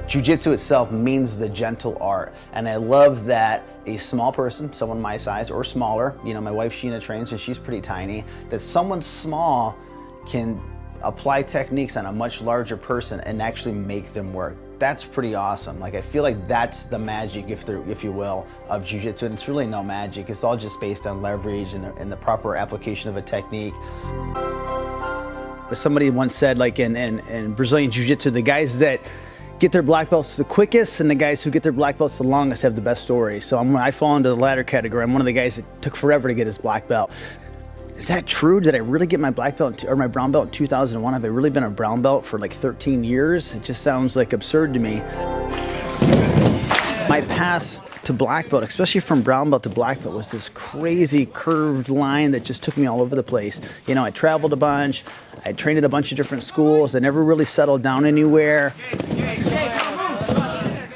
Jiu-jitsu itself means the gentle art, and I love that a small person, someone my size or smaller, you know, my wife Sheena trains and she's pretty tiny, that someone small can apply techniques on a much larger person and actually make them work. That's pretty awesome. Like, I feel like that's the magic, if you will, of jiu-jitsu. And it's really no magic. It's all just based on leverage and the proper application of a technique. Somebody once said, like in Brazilian jiu-jitsu, the guys that get their black belts the quickest and the guys who get their black belts the longest have the best stories. So I fall into the latter category. I'm one of the guys that took forever to get his black belt. Is that true? Did I really get my black belt or my brown belt in 2001? Have I really been a brown belt for like 13 years? It just sounds like absurd to me. My path to black belt, especially from brown belt to black belt, was this crazy curved line that just took me all over the place. You know, I traveled a bunch, I trained at a bunch of different schools, I never really settled down anywhere.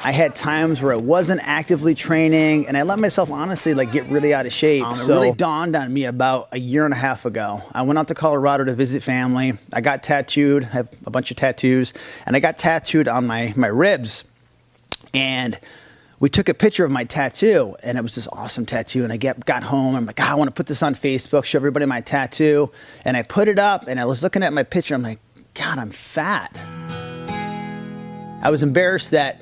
I had times where I wasn't actively training, and I let myself honestly like get really out of shape. So it really dawned on me about a year and a half ago. I went out to Colorado to visit family. I got tattooed, I have a bunch of tattoos, and I got tattooed on my ribs. And we took a picture of my tattoo, and it was this awesome tattoo. And I got home, I'm like, I want to put this on Facebook, show everybody my tattoo. And I put it up, and I was looking at my picture, I'm like, God, I'm fat. I was embarrassed that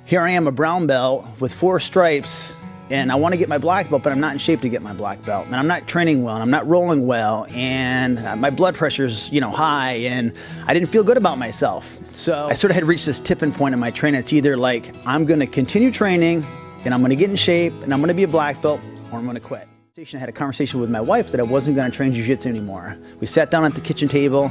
here I am, a brown belt with 4 stripes, and I want to get my black belt, but I'm not in shape to get my black belt. And I'm not training well, and I'm not rolling well, and my blood pressure's, you know, high, and I didn't feel good about myself. So I sort of had reached this tipping point in my training. It's either like, I'm going to continue training, and I'm going to get in shape, and I'm going to be a black belt, or I'm going to quit. I had a conversation with my wife that I wasn't going to train jiu-jitsu anymore. We sat down at the kitchen table.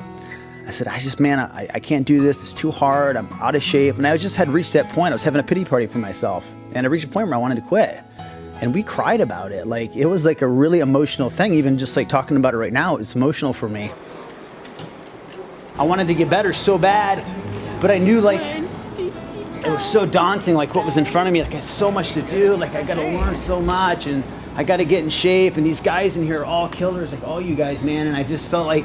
I said, I can't do this. It's too hard. I'm out of shape. And I just had reached that point. I was having a pity party for myself. And I reached a point where I wanted to quit. And we cried about it. Like, it was like a really emotional thing. Even just like talking about it right now, it's emotional for me. I wanted to get better so bad, but I knew like it was so daunting, like what was in front of me. Like, I had so much to do. Like, I got to learn so much, and I got to get in shape. And these guys in here are all killers, like all you guys, man. And I just felt like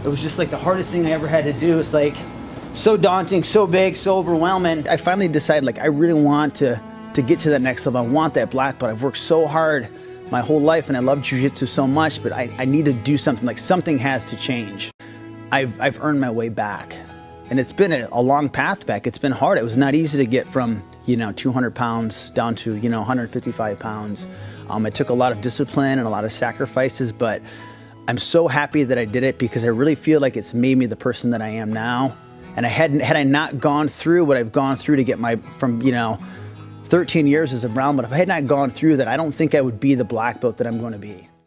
it was just like the hardest thing I ever had to do. It's like so daunting, so big, so overwhelming. I finally decided, like, I really want to get to that next level. I want that black belt. I've worked so hard my whole life, and I love jiu-jitsu so much, but I need to do something. Like, something has to change. I've earned my way back, and it's been a long path back. It's been hard. It was not easy to get from, you know, 200 pounds down to, you know, 155 pounds. It took a lot of discipline and a lot of sacrifices, but I'm so happy that I did it, because I really feel like it's made me the person that I am now. And had I not gone through what I've gone through to get from, you know, 13 years as a brown belt, if I had not gone through that, I don't think I would be the black belt that I'm going to be.